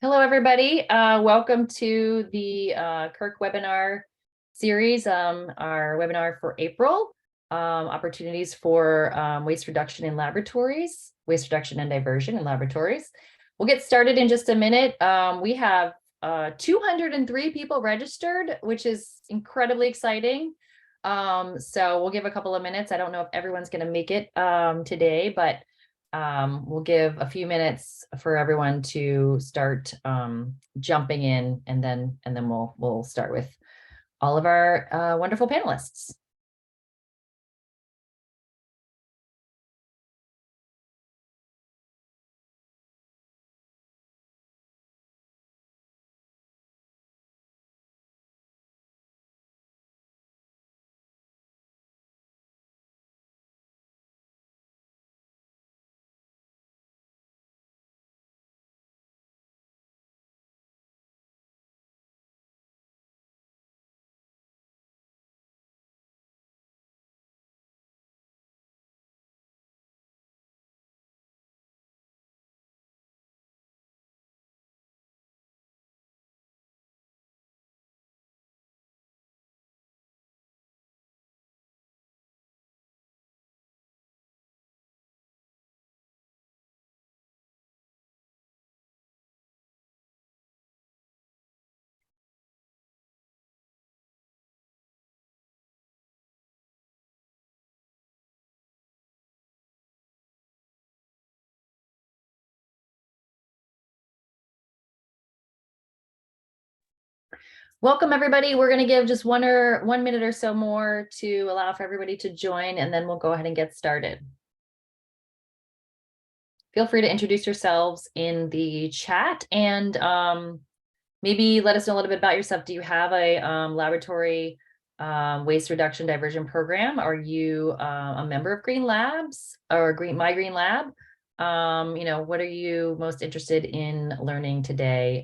Hello, everybody. Welcome to the Kirk webinar series, our webinar for April, opportunities for waste reduction in laboratories, waste reduction and diversion in laboratories. We'll get started in just a minute. We have 203 people registered, which is incredibly exciting. So we'll give a couple of minutes. I don't know if everyone's going to make it today, but we'll give a few minutes for everyone to start jumping in, and then we'll start with all of our wonderful panelists. Welcome, everybody. We're going to give just 1 minute or so more to allow for everybody to join, and then we'll go ahead and get started. Feel free to introduce yourselves in the chat, and maybe let us know a little bit about yourself. Do you have a laboratory waste reduction diversion program? Are you a member of Green Labs or My Green Lab? What are you most interested in learning today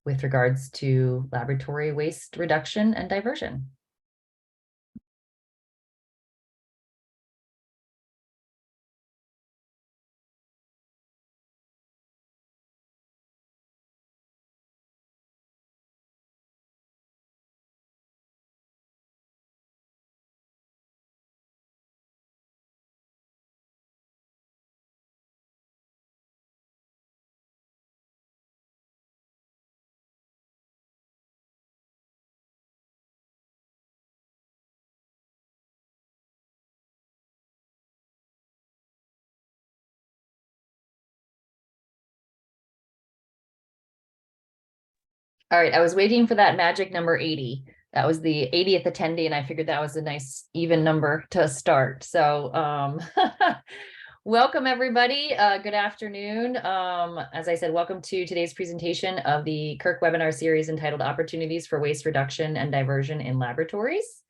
with regards to laboratory waste reduction and diversion? All right, I was waiting for that magic number 80. That was the 80th attendee, and I figured that was a nice even number to start. So welcome, everybody. Good afternoon. As I said, welcome to today's presentation of the Kirk webinar series entitled Opportunities for Waste Reduction and Diversion in Laboratories.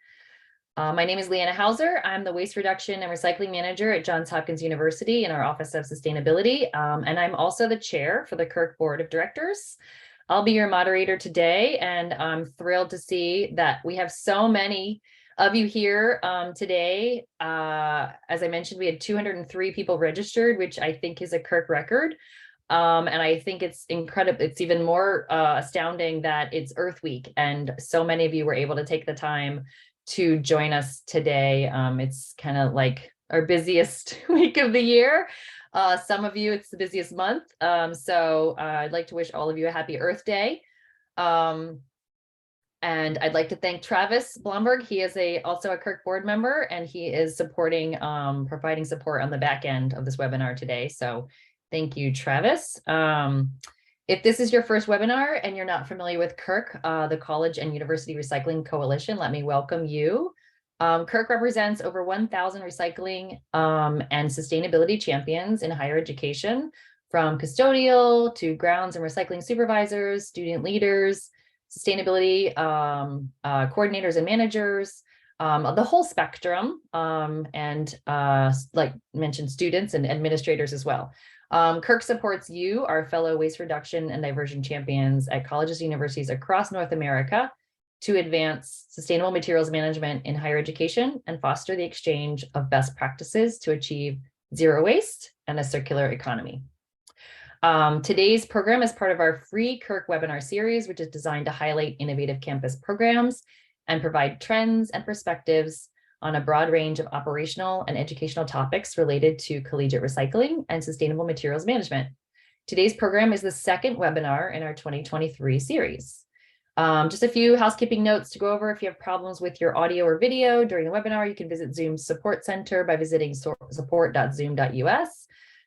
My name is Leanna Hauser. I'm the Waste Reduction and Recycling Manager at Johns Hopkins University in our Office of Sustainability, and I'm also the chair for the Kirk Board of Directors. I'll be your moderator today, and I'm thrilled to see that we have so many of you here today. As I mentioned, we had 203 people registered, which I think is a Kirk record. And I think it's incredible. It's even more astounding that it's Earth Week, and so many of you were able to take the time to join us today. It's kind of like our busiest week of the year. Some of you, it's the busiest month. So I'd like to wish all of you a happy Earth Day. And I'd like to thank Travis Blomberg. He is also a Kirk board member, and he is providing support on the back end of this webinar today. So thank you, Travis. If this is your first webinar and you're not familiar with Kirk, the College and University Recycling Coalition, let me welcome you. Kirk represents over 1,000 recycling and sustainability champions in higher education, from custodial to grounds and recycling supervisors, student leaders, sustainability coordinators and managers, the whole spectrum, and like mentioned, students and administrators as well. Kirk supports you, our fellow waste reduction and diversion champions at colleges and universities across North America, to advance sustainable materials management in higher education and foster the exchange of best practices to achieve zero waste and a circular economy. Today's program is part of our free Kirk webinar series, which is designed to highlight innovative campus programs and provide trends and perspectives on a broad range of operational and educational topics related to collegiate recycling and sustainable materials management. Today's program is the second webinar in our 2023 series. Just a few housekeeping notes to go over. If you have problems with your audio or video during the webinar, you can visit Zoom's support center by visiting support.zoom.us.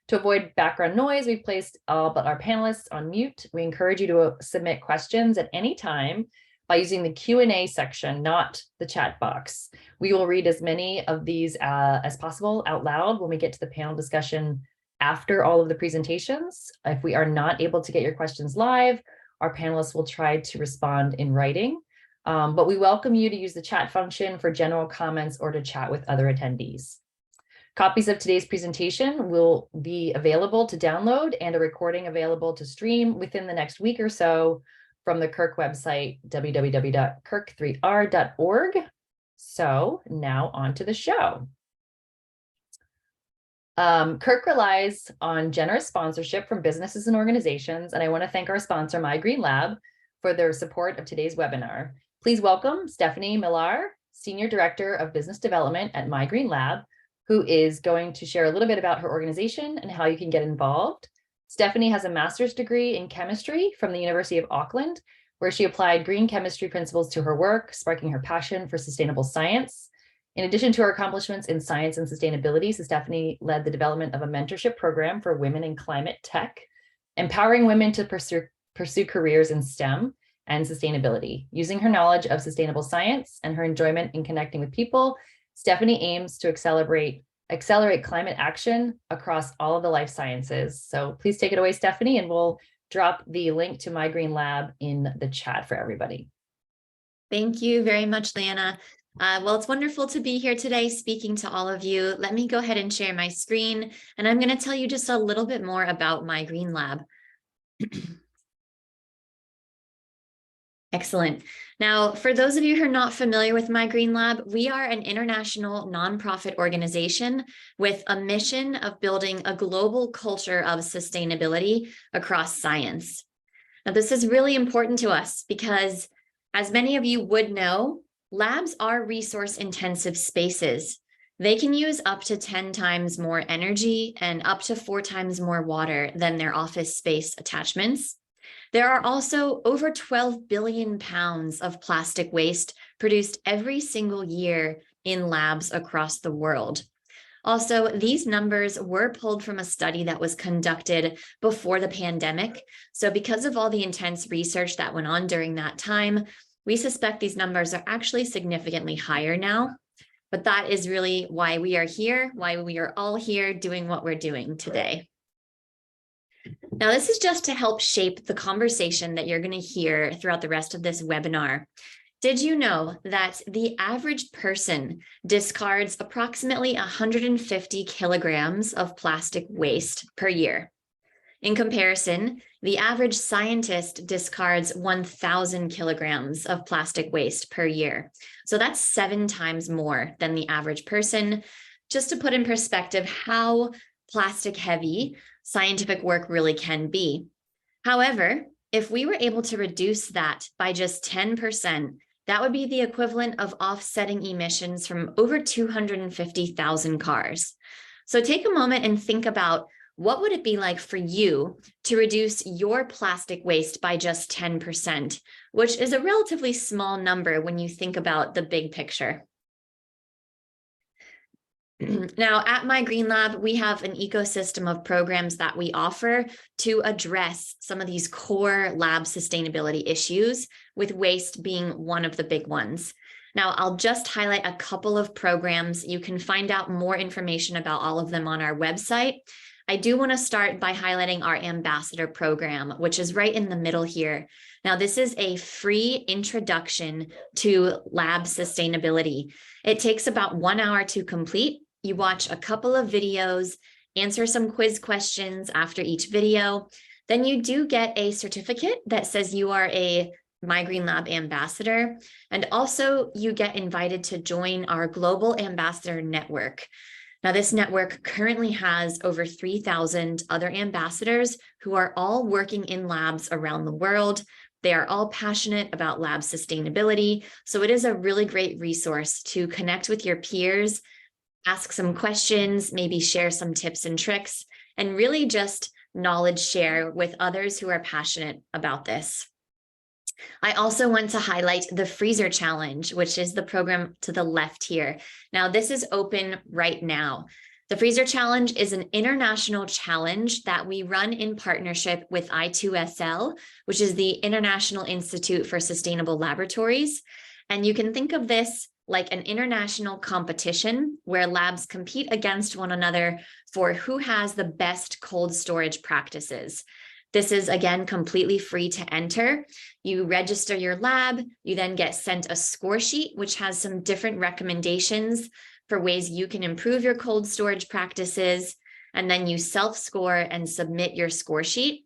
To avoid background noise, we've placed all but our panelists on mute. We encourage you to submit questions at any time by using the Q&A section, not the chat box. We will read as many of these as possible out loud when we get to the panel discussion after all of the presentations. If we are not able to get your questions live, our panelists will try to respond in writing. But we welcome you to use the chat function for general comments or to chat with other attendees. Copies of today's presentation will be available to download and a recording available to stream within the next week or so from the Kirk website, www.kirk3r.org. So now on to the show. Kirk relies on generous sponsorship from businesses and organizations, and I want to thank our sponsor, My Green Lab, for their support of today's webinar. Please welcome Stephanie Millar, Senior Director of Business Development at My Green Lab, who is going to share a little bit about her organization and how you can get involved. Stephanie has a master's degree in chemistry from the University of Auckland, where she applied green chemistry principles to her work, sparking her passion for sustainable science. In addition to her accomplishments in science and sustainability, Stephanie led the development of a mentorship program for women in climate tech, empowering women to pursue careers in STEM and sustainability. Using her knowledge of sustainable science and her enjoyment in connecting with people, Stephanie aims to accelerate climate action across all of the life sciences. So please take it away, Stephanie, and we'll drop the link to My Green Lab in the chat for everybody. Thank you very much, Lana. Well, it's wonderful to be here today speaking to all of you. Let me go ahead and share my screen, and I'm going to tell you just a little bit more about My Green Lab. Excellent. Now, for those of you who are not familiar with My Green Lab, we are an international nonprofit organization with a mission of building a global culture of sustainability across science. Now, this is really important to us because, as many of you would know, labs are resource-intensive spaces. They can use up to 10 times more energy and up to 4 times more water than their office space attachments. There are also over 12 billion pounds of plastic waste produced every single year in labs across the world. Also, these numbers were pulled from a study that was conducted before the pandemic. So because of all the intense research that went on during that time, we suspect these numbers are actually significantly higher now. But that is really why we are here, why we are all here doing what we're doing today. Now, this is just to help shape the conversation that you're going to hear throughout the rest of this webinar. Did you know that the average person discards approximately 150 kilograms of plastic waste per year? In comparison, the average scientist discards 1,000 kilograms of plastic waste per year. So that's 7 times more than the average person. Just to put in perspective how plastic heavy scientific work really can be. However, if we were able to reduce that by just 10%, that would be the equivalent of offsetting emissions from over 250,000 cars. So take a moment and think about, what would it be like for you to reduce your plastic waste by just 10%, which is a relatively small number when you think about the big picture. Now, at My Green Lab, we have an ecosystem of programs that we offer to address some of these core lab sustainability issues, with waste being one of the big ones. Now, I'll just highlight a couple of programs. You can find out more information about all of them on our website. I do want to start by highlighting our ambassador program, which is right in the middle here. Now, this is a free introduction to lab sustainability. It takes about 1 hour to complete. You watch a couple of videos, answer some quiz questions after each video. Then you do get a certificate that says you are a My Green Lab ambassador. And also you get invited to join our global ambassador network. Now, this network currently has over 3,000 other ambassadors who are all working in labs around the world. They are all passionate about lab sustainability. So it is a really great resource to connect with your peers, ask some questions, maybe share some tips and tricks, and really just knowledge share with others who are passionate about this. I also want to highlight the Freezer Challenge, which is the program to the left here. Now, this is open right now. The Freezer Challenge is an international challenge that we run in partnership with I2SL, which is the International Institute for Sustainable Laboratories. And you can think of this like an international competition where labs compete against one another for who has the best cold storage practices. This is, again, completely free to enter. You register your lab, you then get sent a score sheet, which has some different recommendations for ways you can improve your cold storage practices, and then you self-score and submit your score sheet.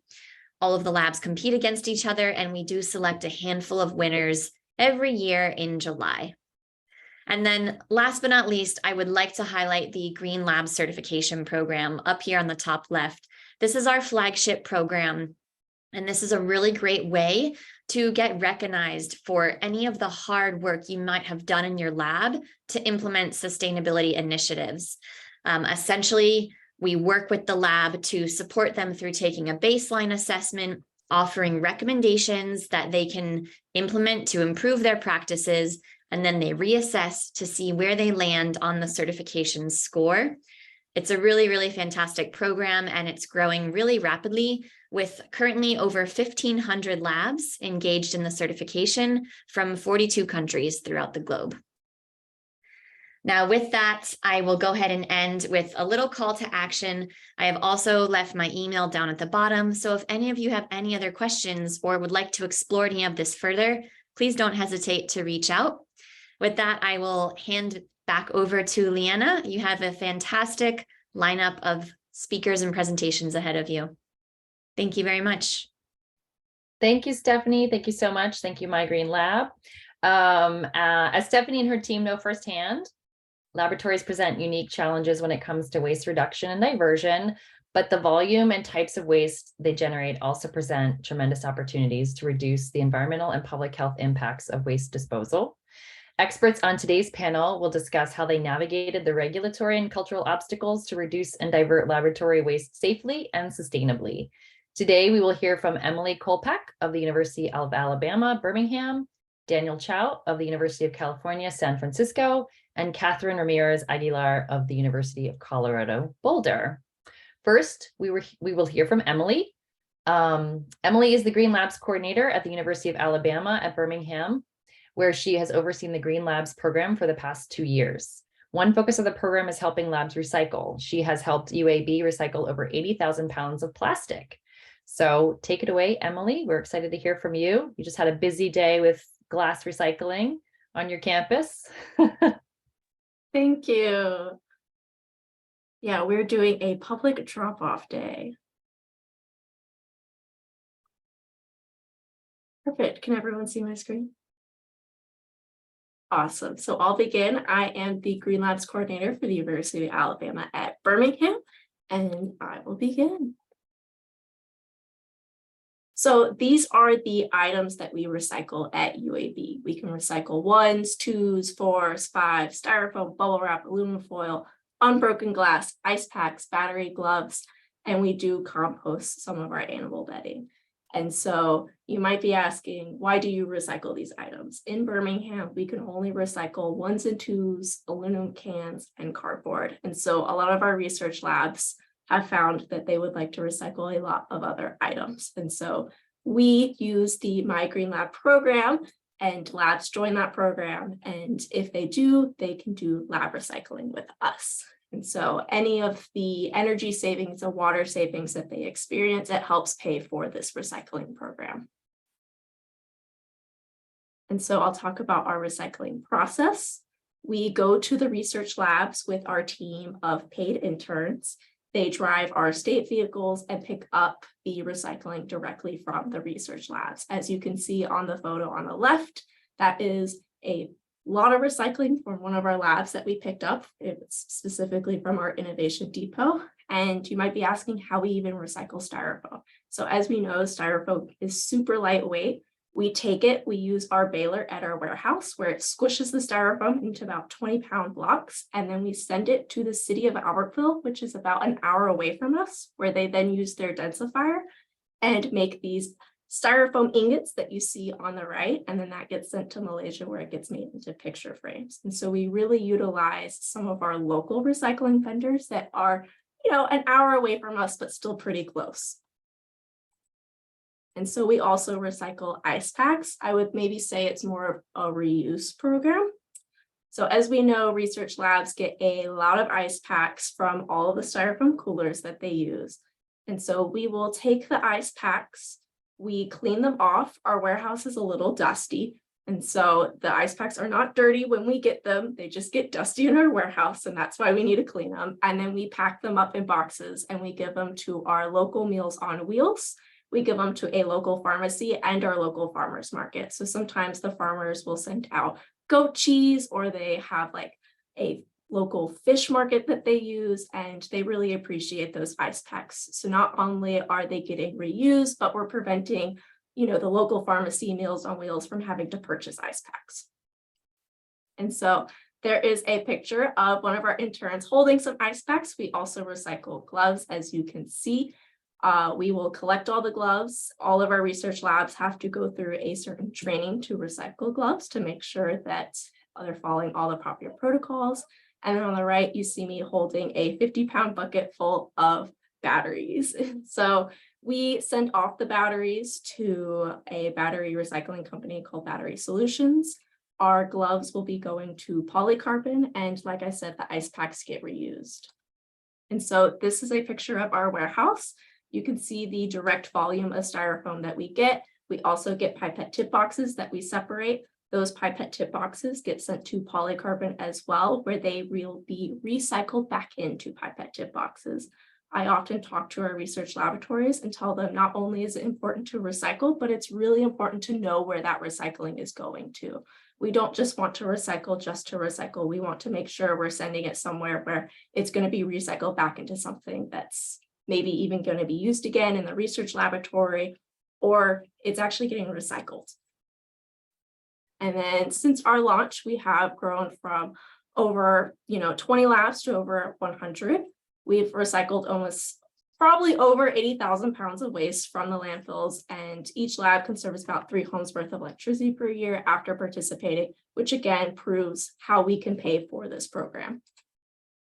All of the labs compete against each other, and we do select a handful of winners every year in July. And then last but not least, I would like to highlight the Green Lab Certification Program up here on the top left. This is our flagship program, and this is a really great way to get recognized for any of the hard work you might have done in your lab to implement sustainability initiatives. Essentially, we work with the lab to support them through taking a baseline assessment, offering recommendations that they can implement to improve their practices, and then they reassess to see where they land on the certification score. It's a really, really fantastic program, and it's growing really rapidly with currently over 1,500 labs engaged in the certification from 42 countries throughout the globe. Now, with that, I will go ahead and end with a little call to action. I have also left my email down at the bottom, so if any of you have any other questions or would like to explore any of this further, please don't hesitate to reach out. With that, I will hand back over to Leanna. You have a fantastic lineup of speakers and presentations ahead of you. Thank you very much. Thank you, Stephanie. Thank you so much. Thank you, My Green Lab. As Stephanie and her team know firsthand, laboratories present unique challenges when it comes to waste reduction and diversion, but the volume and types of waste they generate also present tremendous opportunities to reduce the environmental and public health impacts of waste disposal. Experts on today's panel will discuss how they navigated the regulatory and cultural obstacles to reduce and divert laboratory waste safely and sustainably. Today, we will hear from Emily Colpack of the University of Alabama, Birmingham, Daniel Chau of the University of California, San Francisco, and Kathryn Ramirez-Aguilar of the University of Colorado, Boulder. First, we will hear from Emily. Emily is the Green Labs coordinator at the University of Alabama at Birmingham, where she has overseen the Green Labs program for the past 2 years. One focus of the program is helping labs recycle. She has helped UAB recycle over 80,000 pounds of plastic. So take it away, Emily. We're excited to hear from you. You just had a busy day with glass recycling on your campus. Thank you. Yeah, we're doing a public drop-off day. Perfect. Can everyone see my screen? Awesome. So I'll begin. I am the Green Labs coordinator for the University of Alabama at Birmingham, and I will begin. So these are the items that we recycle at UAB. We can recycle 1s, 2s, 4s, 5s, styrofoam, bubble wrap, aluminum foil, unbroken glass, ice packs, battery, gloves, and we do compost some of our animal bedding. And so you might be asking, why do you recycle these items? In Birmingham, we can only recycle 1s and 2s, aluminum cans, and cardboard. And so a lot of our research labs have found that they would like to recycle a lot of other items. And so we use the My Green Lab program, and labs join that program. And if they do, they can do lab recycling with us. And so any of the energy savings or water savings that they experience, it helps pay for this recycling program. And so I'll talk about our recycling process. We go to the research labs with our team of paid interns. They drive our state vehicles and pick up the recycling directly from the research labs. As you can see on the photo on the left, that is a lot of recycling from one of our labs that we picked up. It's specifically from our innovation depot. And you might be asking how we even recycle styrofoam. So as we know, styrofoam is super lightweight. We take it, we use our baler at our warehouse where it squishes the styrofoam into about 20-pound blocks. And then we send it to the city of Albertville, which is about an hour away from us, where they then use their densifier and make these styrofoam ingots that you see on the right. And then that gets sent to Malaysia where it gets made into picture frames. And so we really utilize some of our local recycling vendors that are, an hour away from us, but still pretty close. And so we also recycle ice packs. I would maybe say it's more of a reuse program. So as we know, research labs get a lot of ice packs from all of the styrofoam coolers that they use. And so we will take the ice packs, we clean them off. Our warehouse is a little dusty. And so the ice packs are not dirty when we get them. They just get dusty in our warehouse. And that's why we need to clean them. And then we pack them up in boxes and we give them to our local Meals on Wheels. We give them to a local pharmacy and our local farmers market. So sometimes the farmers will send out goat cheese, or they have like a local fish market that they use, and they really appreciate those ice packs. So not only are they getting reused, but we're preventing, the local pharmacy Meals on Wheels from having to purchase ice packs. And so there is a picture of one of our interns holding some ice packs. We also recycle gloves, as you can see. We will collect all the gloves. All of our research labs have to go through a certain training to recycle gloves to make sure that they're following all the proper protocols. And then on the right, you see me holding a 50-pound bucket full of batteries. So we send off the batteries to a battery recycling company called Battery Solutions. Our gloves will be going to polycarbon. And like I said, the ice packs get reused. And so this is a picture of our warehouse. You can see the direct volume of styrofoam that we get. We also get pipette tip boxes that we separate. Those pipette tip boxes get sent to polycarbon as well, where they will be recycled back into pipette tip boxes. I often talk to our research laboratories and tell them not only is it important to recycle, but it's really important to know where that recycling is going to. We don't just want to recycle just to recycle. We want to make sure we're sending it somewhere where it's going to be recycled back into something that's maybe even going to be used again in the research laboratory, or it's actually getting recycled. And then since our launch, we have grown from over 20 labs to over 100. We've recycled probably over 80,000 pounds of waste from the landfills, and each lab conserves about 3 homes worth of electricity per year after participating, which again proves how we can pay for this program.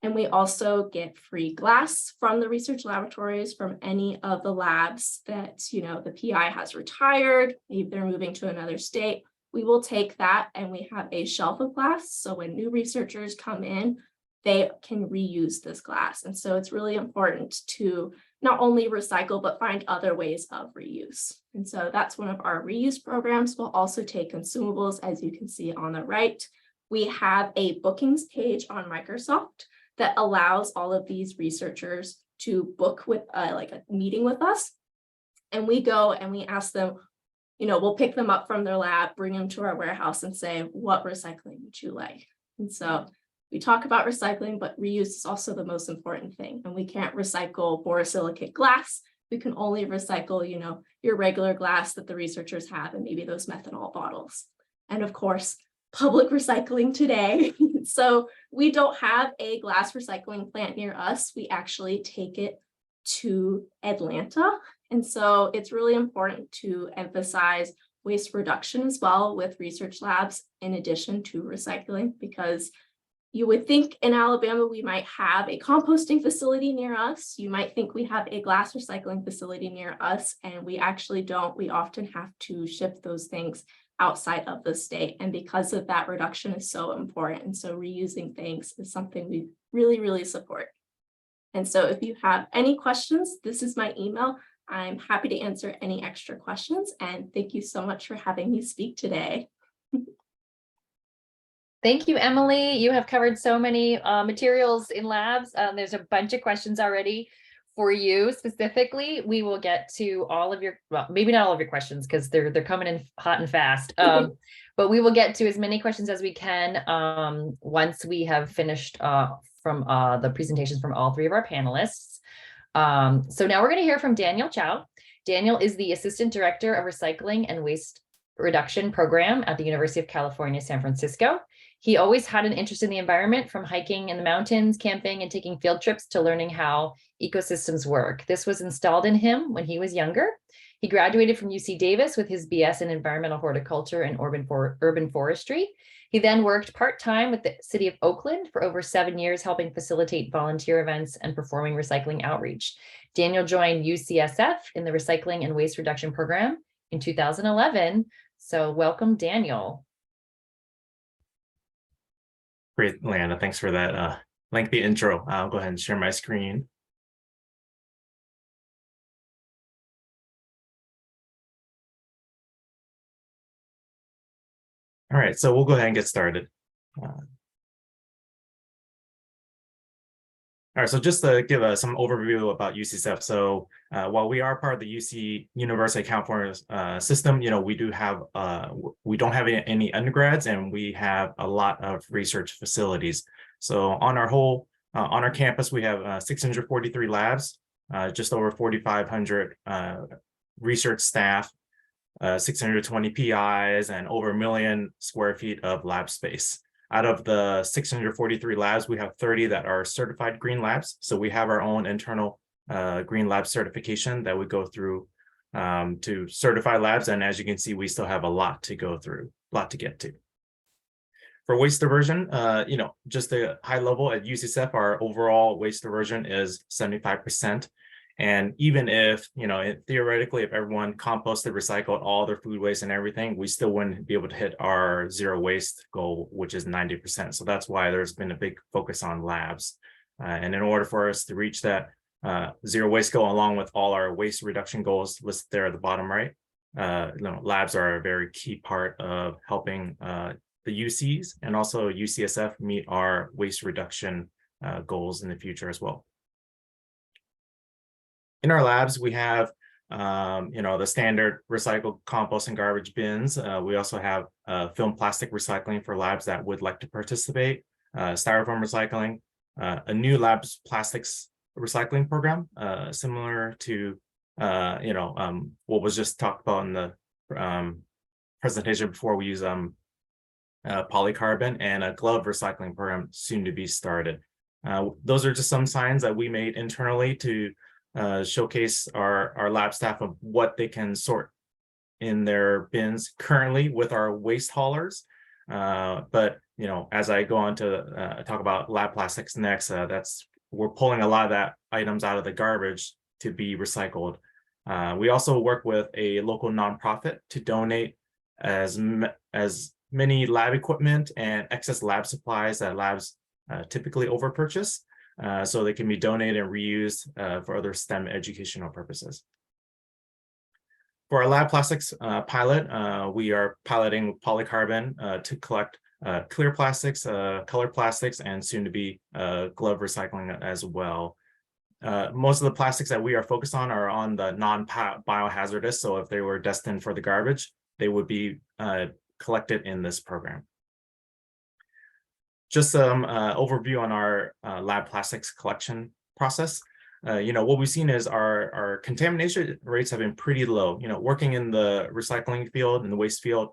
And we also get free glass from the research laboratories from any of the labs that, the PI has retired, maybe they're moving to another state. We will take that and we have a shelf of glass. So when new researchers come in, they can reuse this glass. And so it's really important to not only recycle, but find other ways of reuse. And so that's one of our reuse programs. We'll also take consumables, as you can see on the right. We have a bookings page on Microsoft that allows all of these researchers to book with like a meeting with us. And we go and we ask them, we'll pick them up from their lab, bring them to our warehouse and say, what recycling would you like? And so we talk about recycling, but reuse is also the most important thing. And we can't recycle borosilicate glass. We can only recycle, your regular glass that the researchers have and maybe those methanol bottles. And of course, public recycling today. So we don't have a glass recycling plant near us. We actually take it to Atlanta. And so it's really important to emphasize waste reduction as well with research labs in addition to recycling, because you would think in Alabama we might have a composting facility near us. You might think we have a glass recycling facility near us, and we actually don't. We often have to ship those things outside of the state. And because of that, reduction is so important. And so reusing things is something we really, really support. And so if you have any questions, this is my email. I'm happy to answer any extra questions. And thank you so much for having me speak today. Thank you, Emily. You have covered so many materials in labs. There's a bunch of questions already for you specifically, we will get to all of your, well, maybe not all of your questions because they're coming in hot and fast. But we will get to as many questions as we can once we have finished from the presentations from all three of our panelists. So now we're going to hear from Daniel Chau. Daniel is the Assistant Director of Recycling and Waste Reduction Program at the University of California, San Francisco. He always had an interest in the environment, from hiking in the mountains, camping, and taking field trips to learning how ecosystems work. This was installed in him when he was younger. He graduated from UC Davis with his BS in environmental horticulture and urban forestry. He then worked part-time with the city of Oakland for over 7 years, helping facilitate volunteer events and performing recycling outreach. Daniel joined UCSF in the Recycling and Waste Reduction Program in 2011. So welcome, Daniel. Great, Leanna. Thanks for that lengthy intro. I'll go ahead and share my screen. All right, so we'll go ahead and get started. All right, so just to give some overview about UCSF. So while we are part of the UC University of California system, we don't have any undergrads, and we have a lot of research facilities. So on our campus, we have 643 labs, just over 4,500 research staff, 620 PIs, and over 1 million square feet of lab space. Out of the 643 labs, we have 30 that are certified green labs. So we have our own internal green lab certification that we go through to certify labs. And as you can see, we still have a lot to go through, a lot to get to. For waste diversion, just a high level at UCSF, our overall waste diversion is 75%. And even if, theoretically, if everyone composted, recycled all their food waste and everything, we still wouldn't be able to hit our zero waste goal, which is 90%. So that's why there's been a big focus on labs. And in order for us to reach that zero waste goal, along with all our waste reduction goals listed there at the bottom right, labs are a very key part of helping the UCs and also UCSF meet our waste reduction goals in the future as well. In our labs, we have, the standard recycled compost and garbage bins. We also have film plastic recycling for labs that would like to participate, styrofoam recycling, a new labs plastics recycling program, similar to, what was just talked about in the presentation before. We use polycarbon, and a glove recycling program soon to be started. Those are just some signs that we made internally to showcase our lab staff of what they can sort in their bins currently with our waste haulers. But as I go on to talk about lab plastics next, we're pulling a lot of that items out of the garbage to be recycled. We also work with a local nonprofit to donate as many lab equipment and excess lab supplies that labs typically overpurchase, so they can be donated and reused for other STEM educational purposes. For our lab plastics pilot, we are piloting polycarbon to collect clear plastics, colored plastics, and soon to be glove recycling as well. Most of the plastics that we are focused on are on the non-biohazardous, so if they were destined for the garbage, they would be collected in this program. Just some overview on our lab plastics collection process. What we've seen is our contamination rates have been pretty low. Working in the recycling field and the waste field,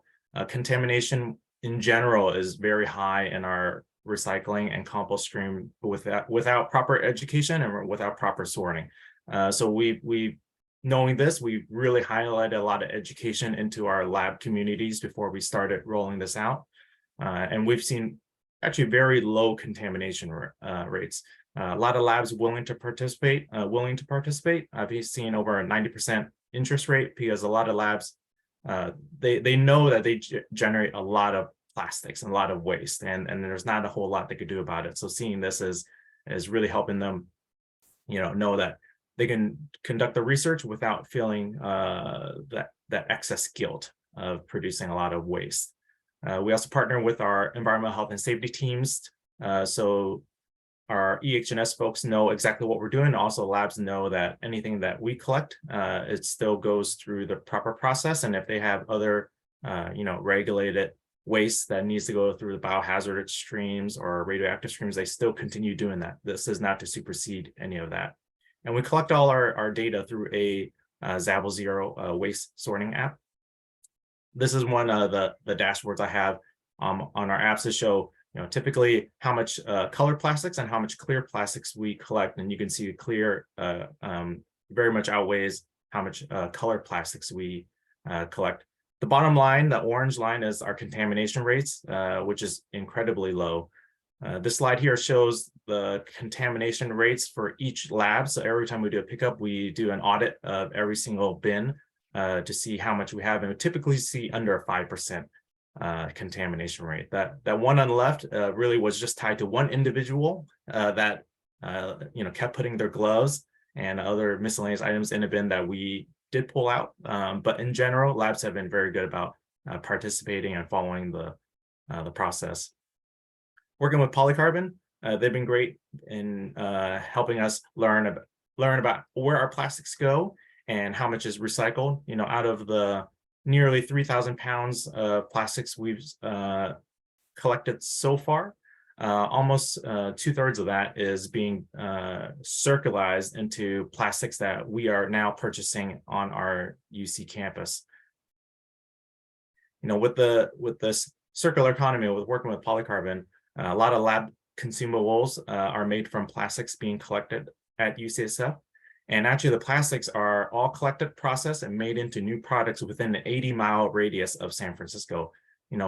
contamination in general is very high in our recycling and compost stream without proper education and without proper sorting. So we knowing this, we really highlighted a lot of education into our lab communities before we started rolling this out. And we've seen actually very low contamination rates. A lot of labs willing to participate. I've seen over a 90% interest rate because a lot of labs, they know that they generate a lot of plastics and a lot of waste, and there's not a whole lot they could do about it. So seeing this is really helping them, know that they can conduct the research without feeling that excess guilt of producing a lot of waste. We also partner with our environmental health and safety teams. So our EH&S folks know exactly what we're doing. Also, labs know that anything that we collect, it still goes through the proper process. And if they have other, regulated waste that needs to go through the biohazard streams or radioactive streams, they still continue doing that. This is not to supersede any of that. And we collect all our data through a Zabel Zero waste sorting app. This is one of the dashboards I have on our apps to show, typically how much color plastics and how much clear plastics we collect. And you can see clear very much outweighs how much color plastics we collect. The bottom line, the orange line, is our contamination rates, which is incredibly low. This slide here shows the contamination rates for each lab. So every time we do a pickup, we do an audit of every single bin to see how much we have, and we typically see under a 5% contamination rate. That one on the left really was just tied to one individual that kept putting their gloves and other miscellaneous items in a bin that we did pull out. But in general, labs have been very good about participating and following the process. Working with Polycarbon, they've been great in helping us learn about where our plastics go and how much is recycled. Out of the nearly 3,000 pounds of plastics we've collected so far, almost 2/3 of that is being circularized into plastics that we are now purchasing on our UC campus. With this circular economy, with working with Polycarbon, a lot of lab consumables are made from plastics being collected at UCSF. And actually, the plastics are all collected, processed, and made into new products within an 80-mile radius of San Francisco.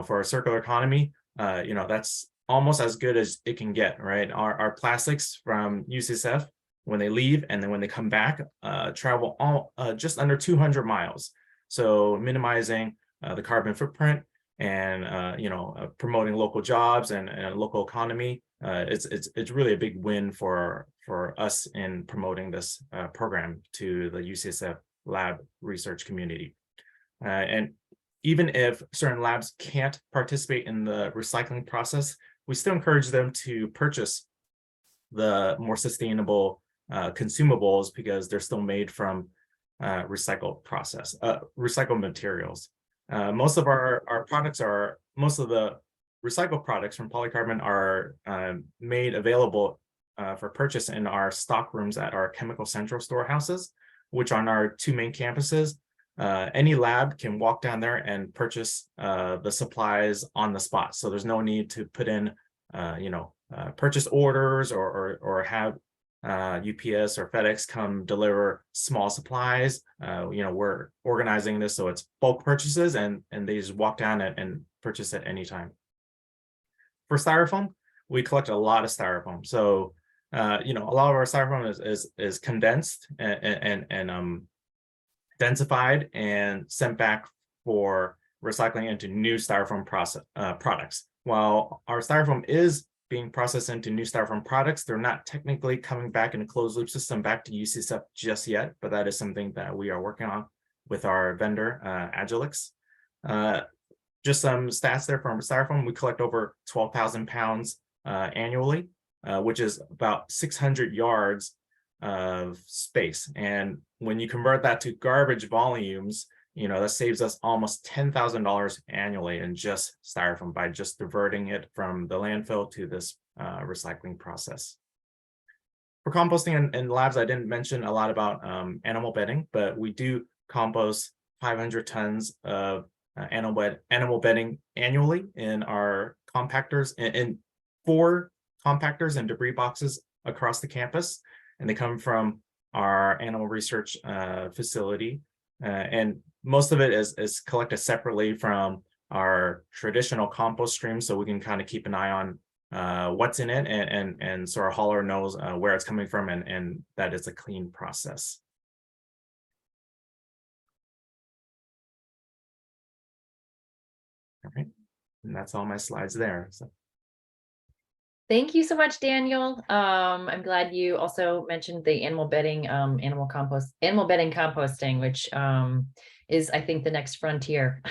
For a circular economy, that's almost as good as it can get, right? Our plastics from UCSF, when they leave and then when they come back, travel just under 200 miles. So minimizing the carbon footprint and promoting local jobs and local economy. It's really a big win for us in promoting this program to the UCSF lab research community. And even if certain labs can't participate in the recycling process, we still encourage them to purchase the more sustainable consumables because they're still made from recycled materials. Most of the recycled products from Polycarbon are made available for purchase in our stock rooms at our Chemical Central storehouses, which on our 2 main campuses, any lab can walk down there and purchase the supplies on the spot. So there's no need to put in, purchase orders or have UPS or FedEx come deliver small supplies. We're organizing this so it's bulk purchases and they just walk down and purchase at any time. For styrofoam, we collect a lot of styrofoam. So, a lot of our styrofoam is condensed and densified and sent back for recycling into new styrofoam products. While our styrofoam is being processed into new styrofoam products, they're not technically coming back in a closed loop system back to UCSF just yet, but that is something that we are working on with our vendor, Agilix. Just some stats there from styrofoam. We collect over 12,000 pounds annually, which is about 600 yards of space. And when you convert that to garbage volumes, that saves us almost $10,000 annually in just styrofoam by just diverting it from the landfill to this recycling process. For composting in labs, I didn't mention a lot about animal bedding, but we do compost 500 tons of animal bedding annually in our compactors, in 4 compactors and debris boxes across the campus. And they come from our animal research facility. And most of it is collected separately from our traditional compost stream, so we can kind of keep an eye on what's in it and so our hauler knows where it's coming from and that it's a clean process. All right, and that's all my slides there. So. Thank you so much, Daniel. I'm glad you also mentioned the animal bedding composting, which is, I think, the next frontier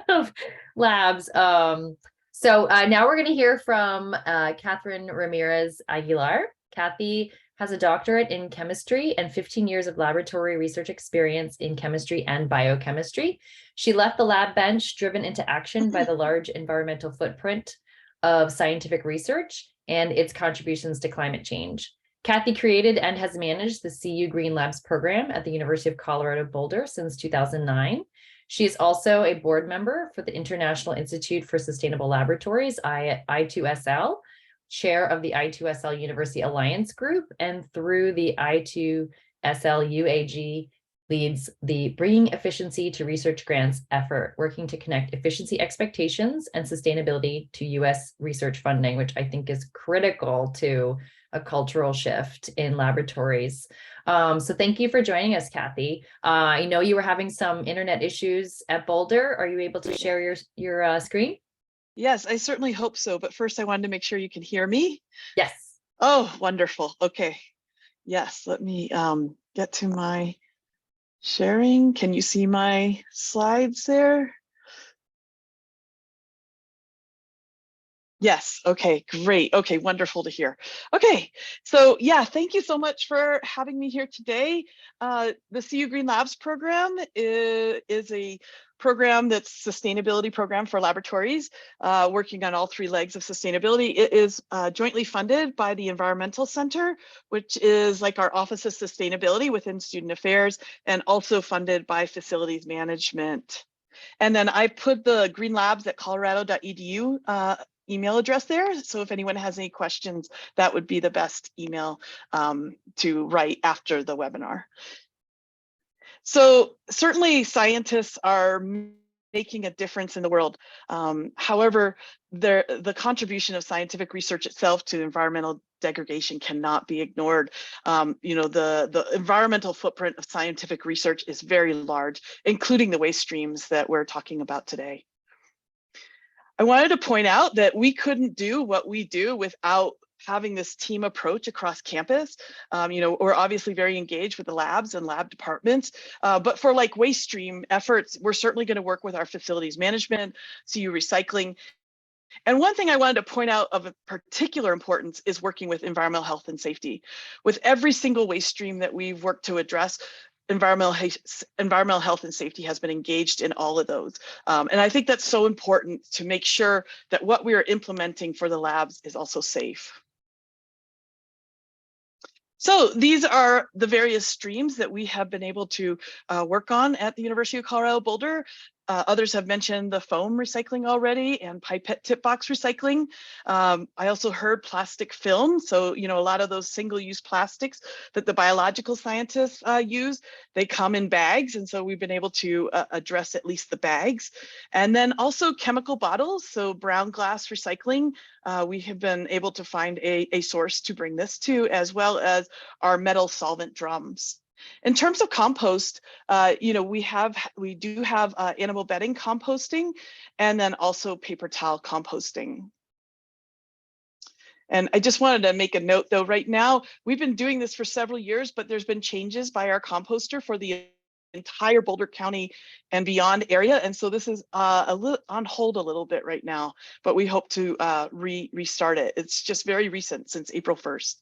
of labs. So now we're going to hear from Kathryn Ramirez-Aguilar. Kathy has a doctorate in chemistry and 15 years of laboratory research experience in chemistry and biochemistry. She left the lab bench driven into action by the large environmental footprint of scientific research and its contributions to climate change. Kathy created and has managed the CU Green Labs program at the University of Colorado Boulder since 2009. She is also a board member for the International Institute for Sustainable Laboratories, I2SL, chair of the I2SL University Alliance Group, and through the I2SL UAG leads the Bringing Efficiency to Research Grants effort, working to connect efficiency expectations and sustainability to US research funding, which I think is critical to a cultural shift in laboratories. So thank you for joining us, Kathy. I know you were having some internet issues at Boulder. Are you able to share your screen? Yes, I certainly hope so. But first, I wanted to make sure you can hear me. Yes. Oh, wonderful. Okay. Yes, let me get to my sharing. Can you see my slides there? Yes. Okay, great. Okay, wonderful to hear. Okay, so yeah, thank you so much for having me here today. The CU Green Labs program is a program that's sustainability program for laboratories, working on all three legs of sustainability. It is jointly funded by the Environmental Center, which is like our Office of Sustainability within Student Affairs, and also funded by Facilities Management. And then I put the greenlabs@colorado.edu email address there. So if anyone has any questions, that would be the best email to write after the webinar. So certainly scientists are making a difference in the world. However, the contribution of scientific research itself to environmental degradation cannot be ignored. The environmental footprint of scientific research is very large, including the waste streams that we're talking about today. I wanted to point out that we couldn't do what we do without having this team approach across campus. We're obviously very engaged with the labs and lab departments, but for like waste stream efforts, we're certainly going to work with our facilities management, CU recycling. And one thing I wanted to point out of particular importance is working with environmental health and safety. With every single waste stream that we've worked to address, environmental health and safety has been engaged in all of those. And I think that's so important to make sure that what we are implementing for the labs is also safe. So these are the various streams that we have been able to work on at the University of Colorado Boulder. Others have mentioned the foam recycling already and pipette tip box recycling. I also heard plastic film. So, a lot of those single-use plastics that the biological scientists use, they come in bags. And so we've been able to address at least the bags. And then also chemical bottles. So brown glass recycling, we have been able to find a source to bring this to, as well as our metal solvent drums. In terms of compost, we do have animal bedding composting, and then also paper towel composting. And I just wanted to make a note though, right now, we've been doing this for several years, but there's been changes by our composter for the entire Boulder County and beyond area. And so this is on hold a little bit right now, but we hope to restart it. It's just very recent, since April 1st.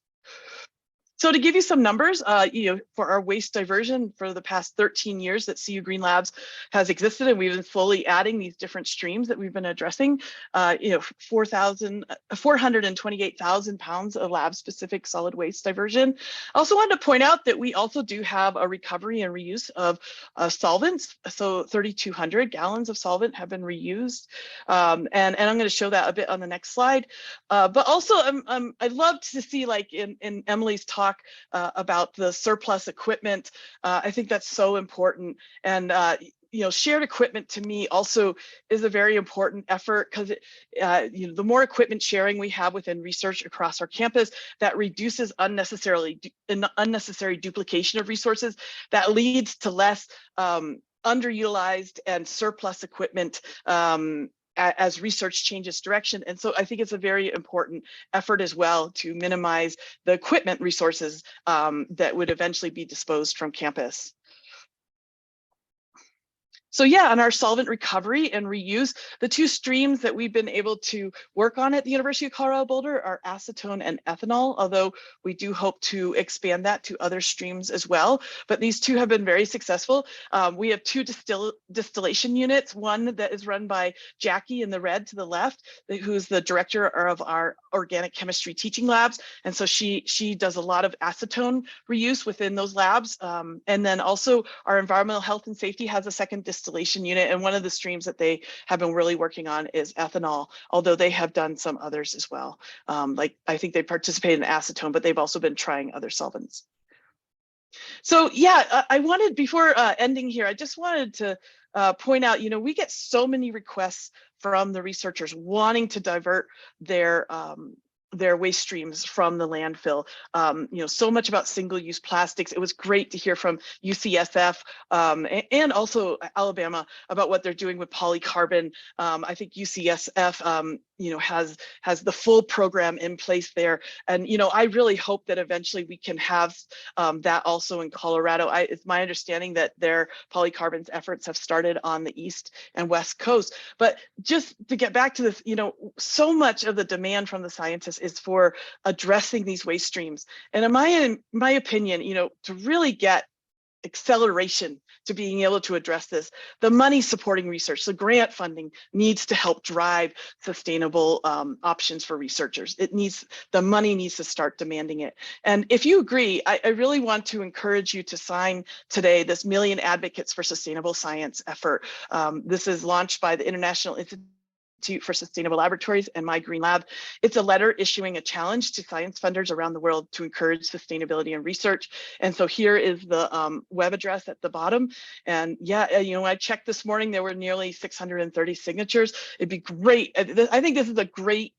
So to give you some numbers, for our waste diversion for the past 13 years that CU Green Labs has existed, and we've been slowly adding these different streams that we've been addressing, 428,000 pounds of lab-specific solid waste diversion. I also wanted to point out that we also do have a recovery and reuse of solvents. So 3,200 gallons of solvent have been reused. And I'm going to show that a bit on the next slide. But also, I'd love to see, like in Emily's talk, about the surplus equipment. I think that's so important. And shared equipment to me also is a very important effort, because the more equipment sharing we have within research across our campus, that reduces unnecessary duplication of resources, that leads to less underutilized and surplus equipment as research changes direction. And so I think it's a very important effort as well to minimize the equipment resources that would eventually be disposed from campus. So yeah, on our solvent recovery and reuse, the two streams that we've been able to work on at the University of Colorado Boulder are acetone and ethanol, although we do hope to expand that to other streams as well. But these two have been very successful. We have two distillation units, one that is run by Jackie in the red to the left, who's the director of our organic chemistry teaching labs. And so she does a lot of acetone reuse within those labs. And then also our environmental health and safety has a second distillation unit, and one of the streams that they have been really working on is ethanol, although they have done some others as well. Like I think they participated in acetone, but they've also been trying other solvents. So yeah, I wanted, before ending here, I just wanted to point out, we get so many requests from the researchers wanting to divert their waste streams from the landfill. So much about single-use plastics. It was great to hear from UCSF and also Alabama about what they're doing with polycarbon. I think UCSF has the full program in place there. And, I really hope that eventually we can have that also in Colorado. It's my understanding that their polycarbons efforts have started on the East and West Coast. But just to get back to this, so much of the demand from the scientists is for addressing these waste streams. And in my opinion, to really get acceleration to being able to address this, the money supporting research, the grant funding needs to help drive sustainable options for researchers. The money needs to start demanding it. And if you agree, I really want to encourage you to sign today this Million Advocates for Sustainable Science effort. This is launched by the International Institute for Sustainable Laboratories and My Green Lab. It's a letter issuing a challenge to science funders around the world to encourage sustainability and research. And so here is the web address at the bottom. And yeah, I checked this morning, there were nearly 630 signatures. It'd be great. I think this is a great,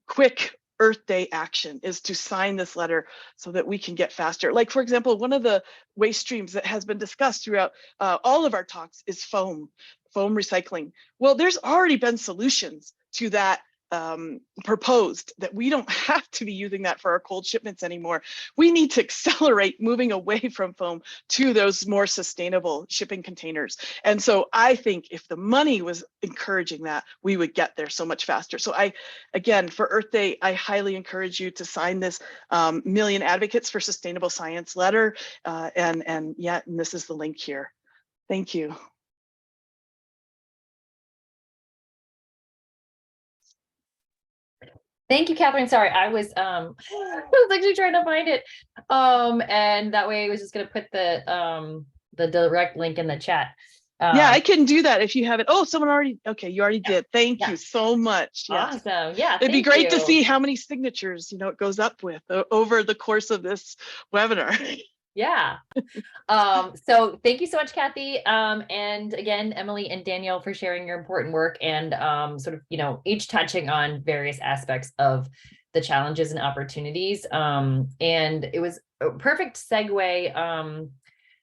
quick Earth Day action, is to sign this letter so that we can get faster. Like, for example, one of the waste streams that has been discussed throughout all of our talks is foam recycling. Well, there's already been solutions to that proposed, that we don't have to be using that for our cold shipments anymore. We need to accelerate moving away from foam to those more sustainable shipping containers. And so I think if the money was encouraging that, we would get there so much faster. So again, for Earth Day, I highly encourage you to sign this Million Advocates for Sustainable Science letter. And this is the link here. Thank you. Thank you, Kathryn. Sorry, I was actually trying to find it. And that way I was just gonna put the direct link in the chat. Yeah, I can do that if you have it. Oh, someone already, okay, you already did. Thank Yeah. you so much. Yes. Awesome. Yeah. It'd be great to you. see how many signatures, it goes up with over the course of this webinar. Yeah. So thank you so much, Kathy. And again, Emily and Daniel, for sharing your important work and sort of, each touching on various aspects of the challenges and opportunities. And it was a perfect segue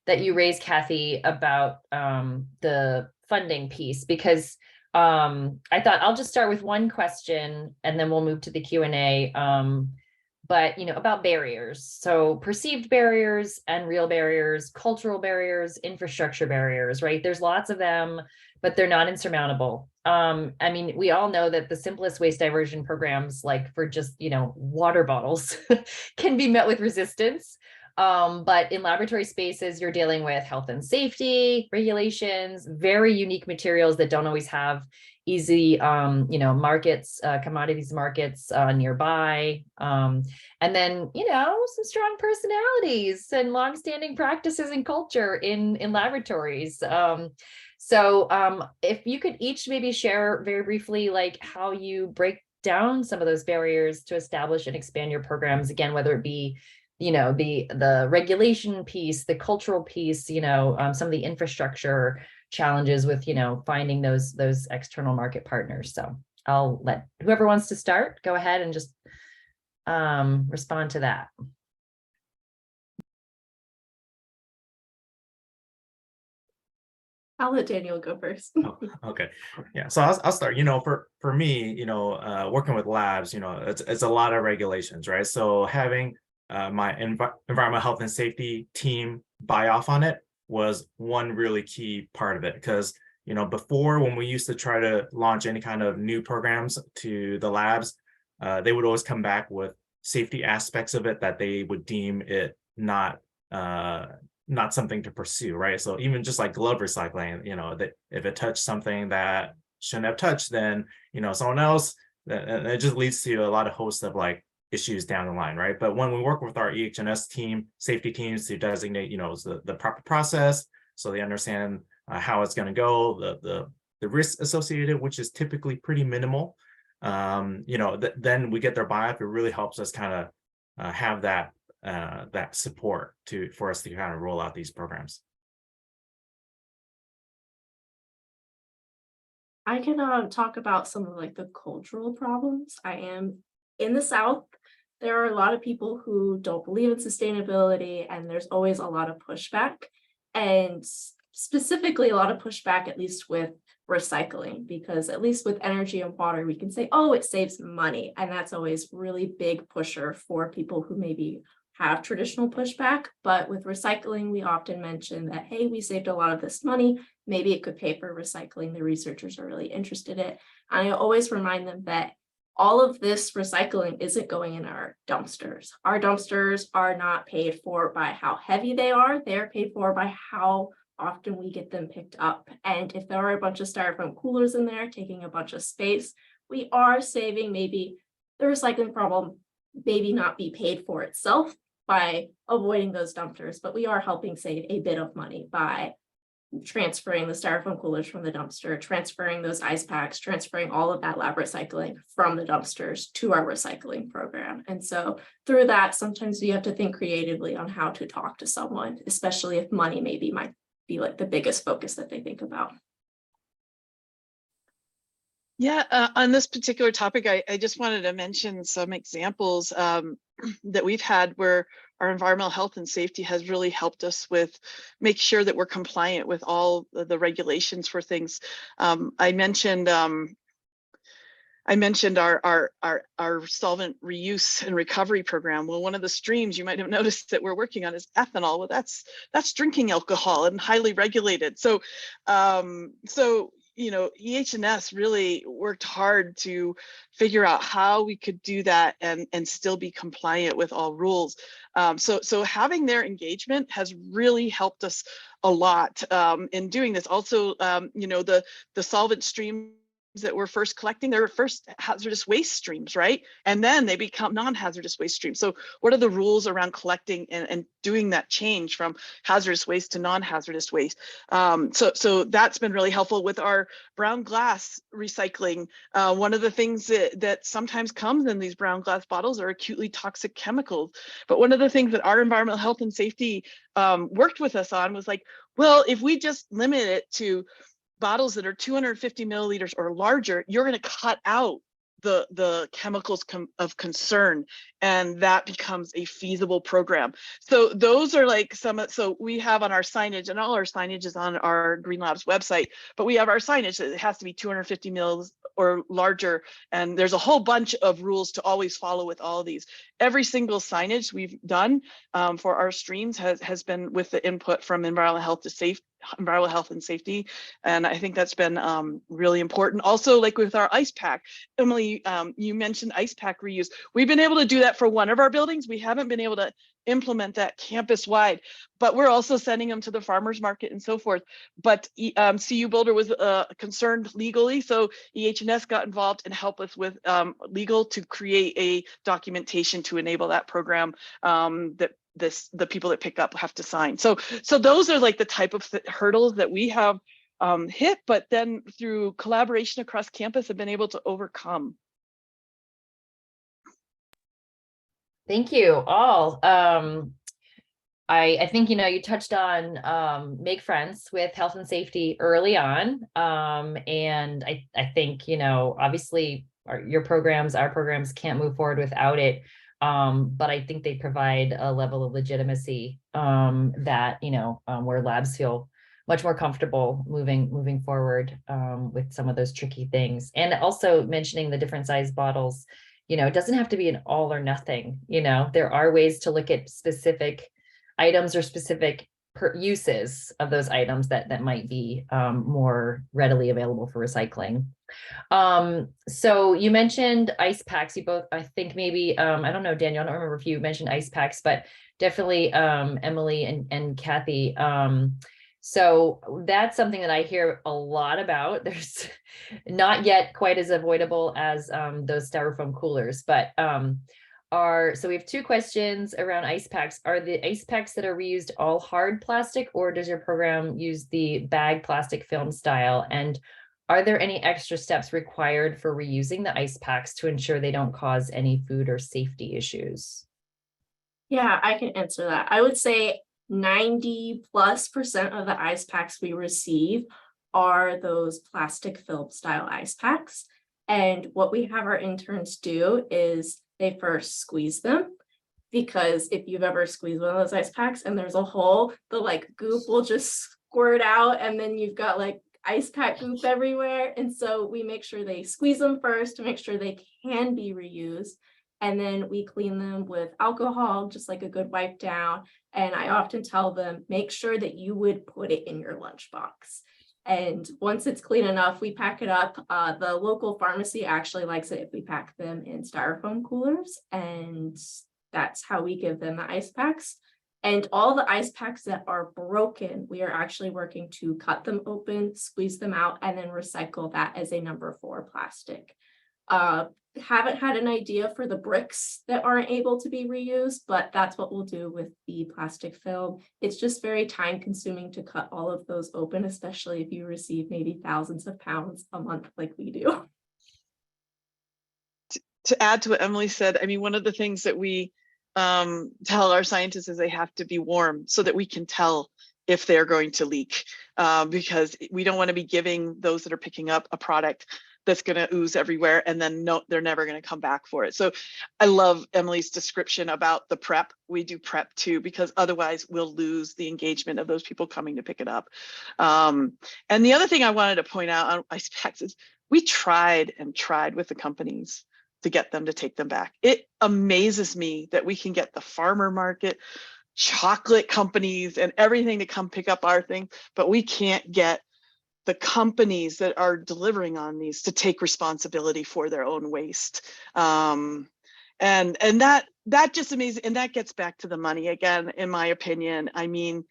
that you raised, Kathy, about the funding piece, because I thought I'll just start with one question and then we'll move to the Q&A. But, about barriers. So perceived barriers and real barriers, cultural barriers, infrastructure barriers, right? There's lots of them, but they're not insurmountable. I mean, we all know that the simplest waste diversion programs, like for just, water bottles, can be met with resistance. But in laboratory spaces, you're dealing with health and safety regulations, very unique materials that don't always have easy, markets, commodities markets nearby. And then, some strong personalities and longstanding practices and culture in laboratories. So if you could each maybe share very briefly, like how you break down some of those barriers to establish and expand your programs, again, whether it be the regulation piece, the cultural piece, some of the infrastructure challenges with, finding those external market partners. So I'll let whoever wants to start, go ahead and just respond to that. I'll let Daniel go first. Oh, okay. Yeah. So I'll start. For me, working with labs, it's a lot of regulations, right? So having my environmental health and safety team buy off on it was one really key part of it. Because, you know, before, when we used to try to launch any kind of new programs to the labs, they would always come back with safety aspects of it that they would deem it not something to pursue, right? So even just like glove recycling, you know, that if it touched something that shouldn't have touched, then, you know, someone else, it just leads to a lot of hosts of like issues down the line, right? But when we work with our EH&S team, safety teams, to designate, you know, the proper process, so they understand how it's going to go, the risks associated, which is typically pretty minimal, you know, then we get their buy-up. It really helps us kind of have that support for us to kind of roll out these programs. I can talk about some of like the cultural problems. I am in the South. There are a lot of people who don't believe in sustainability, and there's always a lot of pushback, and specifically a lot of pushback, at least with recycling, because at least with energy and water, we can say, oh, it saves money. And that's always really big pusher for people who maybe have traditional pushback. But with recycling, we often mention that, hey, we saved a lot of this money. Maybe it could pay for recycling. The researchers are really interested in it. And I always remind them that all of this recycling isn't going in our dumpsters. Our dumpsters are not paid for by how heavy they are. They're paid for by how often we get them picked up. And if there are a bunch of styrofoam coolers in there taking a bunch of space, we are saving maybe the recycling problem, maybe not be paid for itself by avoiding those dumpsters, but we are helping save a bit of money by transferring the styrofoam coolers from the dumpster, transferring those ice packs, transferring all of that lab recycling from the dumpsters to our recycling program. And so through that, sometimes you have to think creatively on how to talk to someone, especially if money maybe might be like the biggest focus that they think about. Yeah, on this particular topic, I just wanted to mention some examples that we've had where our environmental health and safety has really helped us with make sure that we're compliant with all the regulations for things. I mentioned our solvent reuse and recovery program. Well, one of the streams you might have noticed that we're working on is ethanol. Well, that's drinking alcohol and highly regulated. So you know, EH&S really worked hard to figure out how we could do that and still be compliant with all rules. So having their engagement has really helped us a lot in doing this. Also, you know, the solvent streams that we're first collecting, they were first hazardous waste streams, right? And then they become non-hazardous waste streams. So what are the rules around collecting and doing that change from hazardous waste to non-hazardous waste? So that's been really helpful with our brown glass recycling. One of the things that sometimes comes in these brown glass bottles are acutely toxic chemicals. But one of the things that our environmental health and safety worked with us on was like, well, if we just limit it to bottles that are 250 milliliters or larger, you're going to cut out the chemicals of concern, and that becomes a feasible program. So those are like so we have on our signage, and all our signage is on our Green Labs website, but we have our signage that it has to be 250 mils or larger, and there's a whole bunch of rules to always follow with all of these. Every single signage we've done for our streams has been with the input from environmental health and safety, and I think that's been really important. Also, like with our ice pack, Emily, you mentioned ice pack reuse. We've been able to do that for one of our buildings. We haven't been able to implement that campus wide, but we're also sending them to the farmers market and so forth. But CU Boulder was concerned legally, so EH&S got involved and helped us with legal to create a documentation to enable that program that the people that pick up have to sign. So those are like the type of hurdles that we have hit, but then through collaboration across campus have been able to overcome. Thank you all. I think, you know, you touched on make friends with health and safety early on. And I think, you know, obviously our programs can't move forward without it. But I think they provide a level of legitimacy that, you know, where labs feel much more comfortable moving forward with some of those tricky things. And also mentioning the different size bottles, you know, it doesn't have to be an all or nothing. You know, there are ways to look at specific items or specific uses of those items that might be more readily available for recycling. So you mentioned ice packs. You both, I think maybe, I don't know, Daniel, I don't remember if you mentioned ice packs, but definitely Emily and Kathy. So that's something that I hear a lot about. There's not yet quite as avoidable as those styrofoam coolers, but so we have two questions around ice packs. Are the ice packs that are reused all hard plastic, or does your program use the bag plastic film style? And are there any extra steps required for reusing the ice packs to ensure they don't cause any food or safety issues? Yeah, I can answer that. I would say 90+% of the ice packs we receive are those plastic film style ice packs. And what we have our interns do is they first squeeze them, because if you've ever squeezed one of those ice packs and there's a hole, the like goop will just squirt out, and then you've got like ice pack goop everywhere. And so we make sure they squeeze them first to make sure they can be reused. And then we clean them with alcohol, just like a good wipe down. And I often tell them, make sure that you would put it in your lunchbox. And once it's clean enough, we pack it up. The local pharmacy actually likes it if we pack them in styrofoam coolers, and that's how we give them the ice packs. And all the ice packs that are broken, we are actually working to cut them open, squeeze them out, and then recycle that as a number 4 plastic. Haven't had an idea for the bricks that aren't able to be reused, but that's what we'll do with the plastic film. It's just very time consuming to cut all of those open, especially if you receive maybe thousands of pounds a month like we do. To add to what Emily said, I mean, one of the things that we tell our scientists is they have to be warm so that we can tell if they're going to leak, because we don't want to be giving those that are picking up a product that's going to ooze everywhere, and then no, they're never going to come back for it. So I love Emily's description about the prep. We do prep too, because otherwise we'll lose the engagement of those people coming to pick it up. And the other thing I wanted to point out on ice packs is we tried with the companies to get them to take them back. It amazes me that we can get the farmer market, chocolate companies, and everything to come pick up our thing, but we can't get the companies that are delivering on these to take responsibility for their own waste. And that just amazing. And that gets back to the money again, in my opinion. I mean,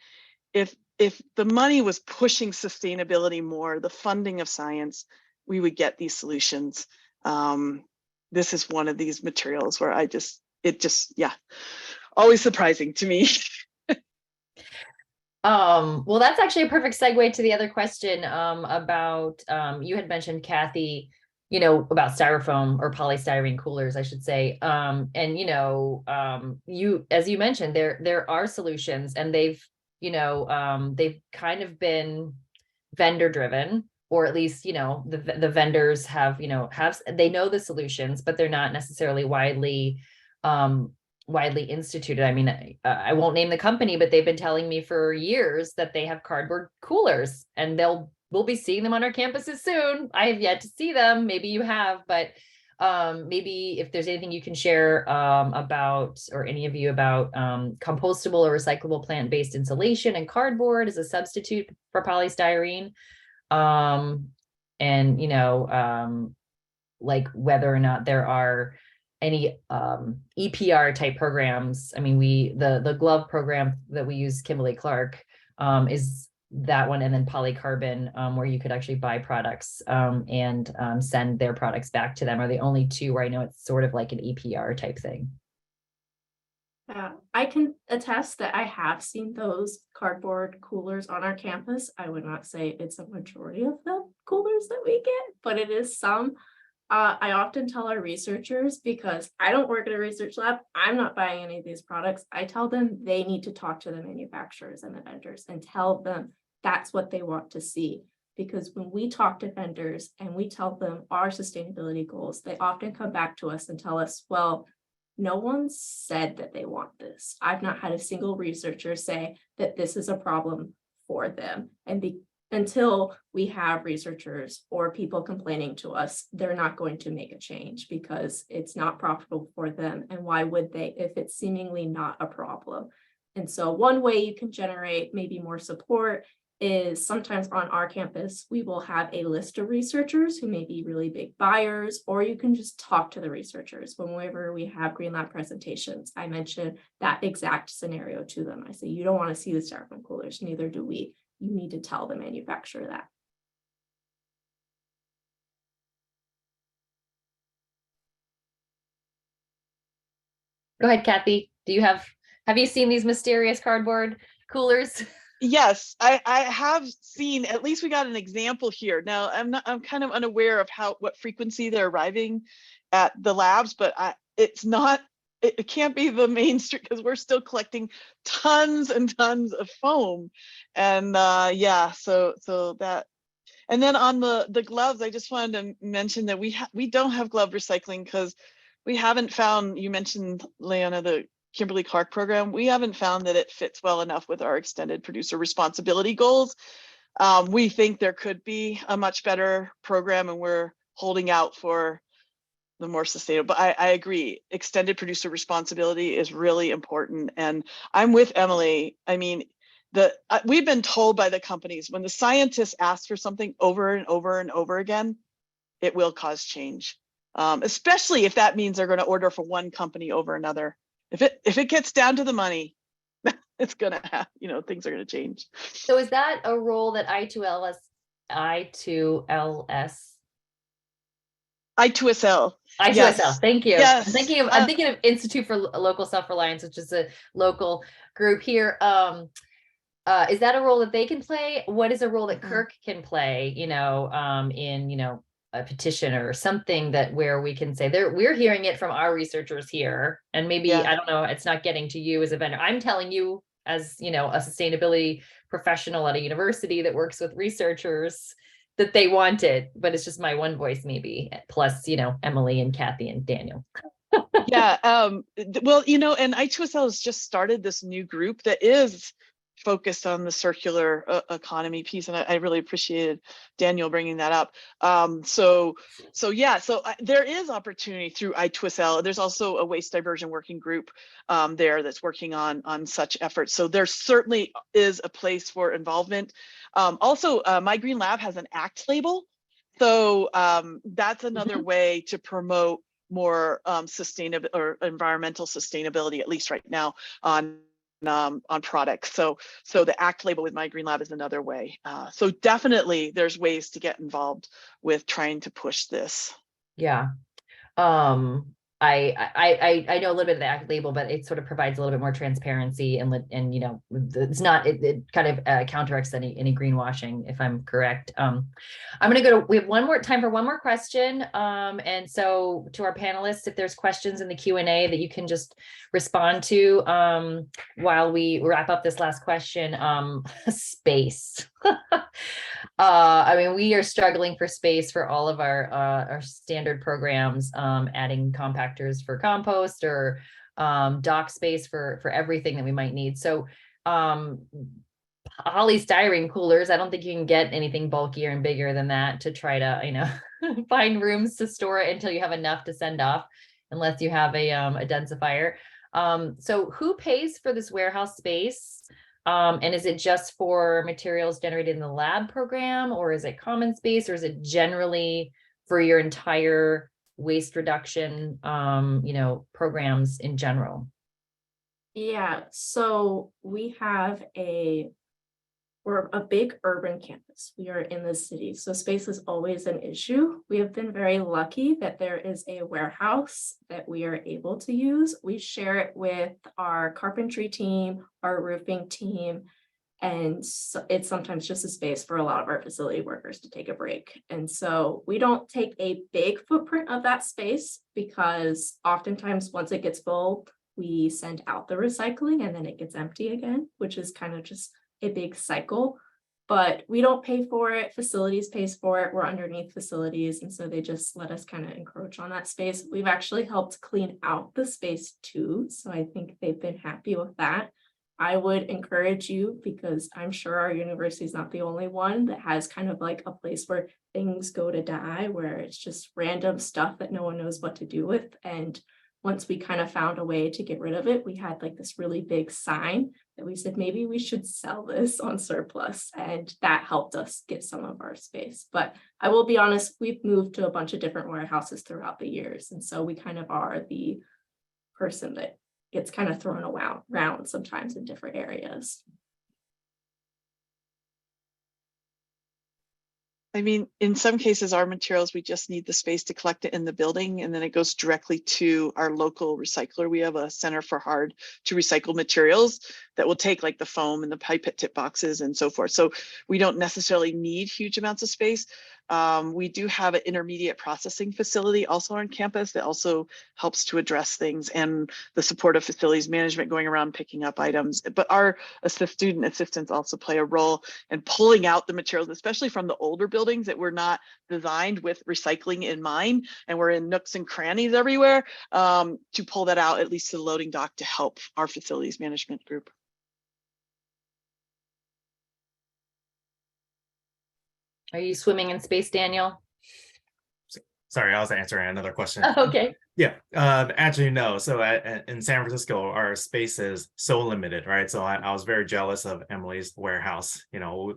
if the money was pushing sustainability more, the funding of science, we would get these solutions. This is one of these materials where yeah, always surprising to me. Well, that's actually a perfect segue to the other question about you had mentioned, Kathy, about styrofoam or polystyrene coolers, I should say. And as you mentioned, there are solutions, and they've kind of been vendor driven, or at least the vendors have they know the solutions, but they're not necessarily widely instituted. I mean, I won't name the company, but they've been telling me for years that they have cardboard coolers, and we'll be seeing them on our campuses soon. I have yet to see them. Maybe you have, but maybe if there's anything you can share about, or any of you, about compostable or recyclable plant-based insulation and cardboard as a substitute for polystyrene. And like whether or not there are any EPR type programs. I mean, the glove program that we use, Kimberly-Clark, is that one, and then polycarbon, where you could actually buy products and send their products back to them, are the only two where I know it's sort of like an EPR type thing. I can attest that I have seen those cardboard coolers on our campus. I would not say it's a majority of the coolers that we get, but it is some. I often tell our researchers, because I don't work at a research lab, I'm not buying any of these products. I tell them they need to talk to the manufacturers and the vendors and tell them that's what they want to see. Because when we talk to vendors and we tell them our sustainability goals, they often come back to us and tell us, well, no one said that they want this. I've not had a single researcher say that this is a problem for them. And until we have researchers or people complaining to us, they're not going to make a change, because it's not profitable for them. And why would they if it's seemingly not a problem? And so one way you can generate maybe more support is sometimes on our campus, we will have a list of researchers who may be really big buyers, or you can just talk to the researchers. Whenever we have Green Lab presentations, I mention that exact scenario to them. I say, you don't want to see the styrofoam coolers, neither do we. You need to tell the manufacturer that. Go ahead, Kathy. Have you seen these mysterious cardboard coolers? Yes, I have seen, at least we got an example here. Now I'm kind of unaware of what frequency they're arriving at the labs, but it can't be the main street because we're still collecting tons and tons of foam. And yeah, so that, and then on the gloves, I just wanted to mention that we don't have glove recycling because we haven't found, you mentioned, Leona, the Kimberly-Clark program, we haven't found that it fits well enough with our extended producer responsibility goals. We think there could be a much better program, and we're holding out for the more sustainable. But I agree, extended producer responsibility is really important. And I'm with Emily. I mean, we've been told by the companies, when the scientists ask for something over and over and over again, it will cause change. Especially if that means they're going to order from one company over another. If it gets down to the money, it's gonna have, things are gonna change. So is that a role that I2SL? Yes. Thank you. Yes. I'm thinking of Institute for Local Self-Reliance, which is a local group here. Is that a role that they can play? What is a role that Kirk can play, in, a petition or something where we can say we're hearing it from our researchers here, and maybe, I don't know, it's not getting to you as a vendor. I'm telling you as, a sustainability professional at a university that works with researchers that they want it, but it's just my one voice maybe, plus, Emily and Kathy and Daniel. Yeah. Well, and I2SL has just started this new group that is focused on the circular economy piece, and I really appreciated Daniel bringing that up. So there is opportunity through I2SL. There's also a waste diversion working group there that's working on such efforts. So there certainly is a place for involvement. Also, My Green Lab has an ACT label, so that's another way to promote more sustainable or environmental sustainability, at least right now, on products. So the ACT label with My Green Lab is another way. So definitely there's ways to get involved with trying to push this. Yeah. I know a little bit of the ACT label, but it sort of provides a little bit more transparency, and it's not, it kind of counteracts any greenwashing, if I'm correct. I'm going to we have time for one more question. And so to our panelists, if there's questions in the Q&A that you can just respond to while we wrap up this last question. Space. I mean, we are struggling for space for all of our standard programs, adding compactors for compost or dock space for everything that we might need. So polystyrene coolers, I don't think you can get anything bulkier and bigger than that to try to, find rooms to store it until you have enough to send off, unless you have a densifier. So who pays for this warehouse space? And is it just for materials generated in the lab program, or is it common space, or is it generally for your entire waste reduction, programs in general? Yeah, so we're a big urban campus. We are in the city, so space is always an issue. We have been very lucky that there is a warehouse that we are able to use. We share it with our carpentry team, our roofing team, and so it's sometimes just a space for a lot of our facility workers to take a break. And so we don't take a big footprint of that space, because oftentimes once it gets full, we send out the recycling and then it gets empty again, which is kind of just a big cycle. But we don't pay for it, facilities pays for it, we're underneath facilities, and so they just let us kind of encroach on that space. We've actually helped clean out the space too, so I think they've been happy with that. I would encourage you, because I'm sure our university is not the only one that has kind of like a place where things go to die, where it's just random stuff that no one knows what to do with. And once we kind of found a way to get rid of it, we had like this really big sign And we said, maybe we should sell this on surplus. And that helped us get some of our space. But I will be honest, we've moved to a bunch of different warehouses throughout the years. And so we kind of are the person that gets kind of thrown around sometimes in different areas. I mean, in some cases, our materials, we just need the space to collect it in the building, and then it goes directly to our local recycler. We have a center for hard to recycle materials that will take like the foam and the pipette tip boxes and so forth. So we don't necessarily need huge amounts of space. We do have an intermediate processing facility also on campus that also helps to address things, and the support of facilities management going around picking up items. But our student assistants also play a role in pulling out the materials, especially from the older buildings that were not designed with recycling in mind, and we're in nooks and crannies everywhere, to pull that out at least to the loading dock to help our facilities management group. Are you swimming in space, Daniel? Sorry, I was answering another question. Okay. Yeah, actually, no. So in San Francisco, our space is so limited, right? So I was very jealous of Emily's warehouse. You know,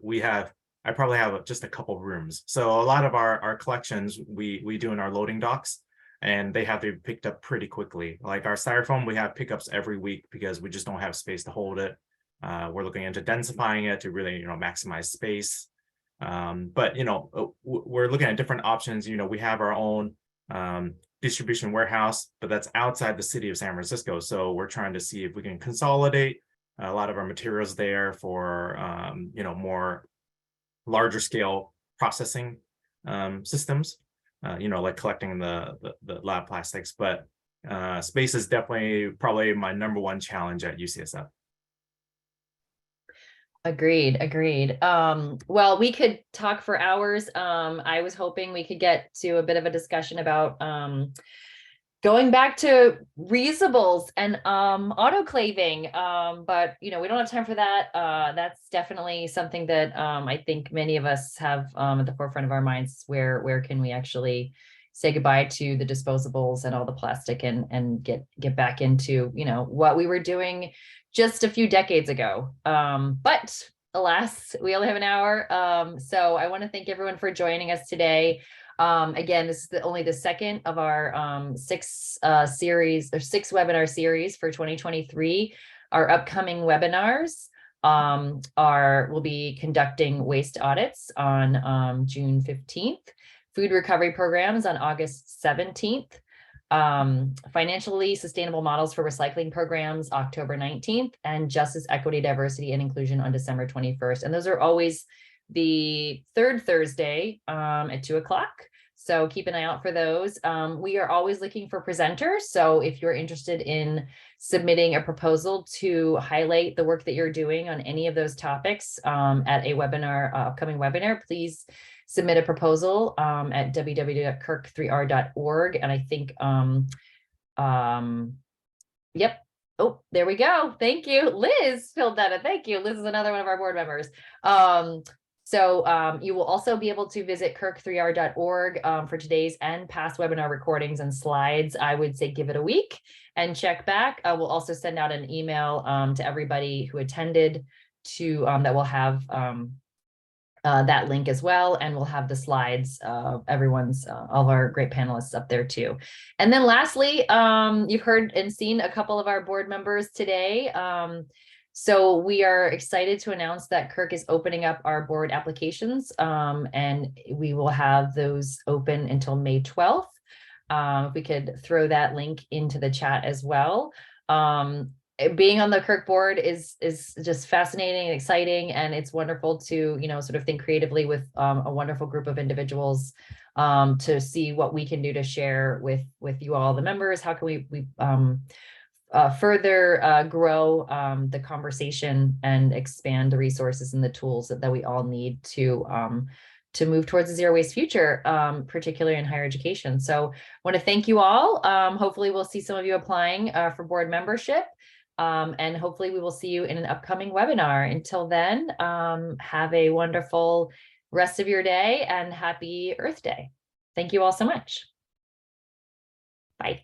I probably have just a couple rooms. So a lot of our collections we do in our loading docks, and they have to be picked up pretty quickly. Like our styrofoam, we have pickups every week because we just don't have space to hold it. We're looking into densifying it to really, maximize space. But we're looking at different options. We have our own distribution warehouse, but that's outside the city of San Francisco. So we're trying to see if we can consolidate a lot of our materials there for more larger scale processing systems, like collecting the lab plastics. But space is definitely probably my number one challenge at UCSF. Agreed. Well, we could talk for hours. I was hoping we could get to a bit of a discussion about going back to reusables and autoclaving. But we don't have time for that. That's definitely something that I think many of us have at the forefront of our minds. Where can we actually say goodbye to the disposables and all the plastic and get back into what we were doing just a few decades ago. But alas, we only have an hour. So I want to thank everyone for joining us today. Again, this is only the second of our six webinar series for 2023. Our upcoming webinars we'll be conducting waste audits on June 15th, food recovery programs on August 17th, financially sustainable models for recycling programs October 19th, and justice, equity, diversity, and inclusion on December 21st. And those are always the third Thursday at 2:00. So keep an eye out for those. We are always looking for presenters. So if you're interested in submitting a proposal to highlight the work that you're doing on any of those topics at a webinar, upcoming webinar, please submit a proposal at www.kirk3r.org. And I think, yep. Oh, there we go. Thank you. Liz filled that in. Thank you. Liz is another one of our board members. So you will also be able to visit kirk3r.org for today's and past webinar recordings and slides. I would say give it a week and check back. We'll also send out an email to everybody who attended that will have that link as well, and we'll have the slides of all of our great panelists up there too. And then lastly, you've heard and seen a couple of our board members today. So we are excited to announce that Kirk is opening up our board applications, and we will have those open until May 12th. If we could throw that link into the chat as well. Being on the Kirk board is just fascinating and exciting, and it's wonderful to sort of think creatively with a wonderful group of individuals to see what we can do to share with you all, the members. How can we further grow the conversation and expand the resources and the tools that we all need to move towards a zero waste future, particularly in higher education. So I want to thank you all. Hopefully we'll see some of you applying for board membership. And hopefully we will see you in an upcoming webinar. Until then, have a wonderful rest of your day and happy Earth Day. Thank you all so much. Bye.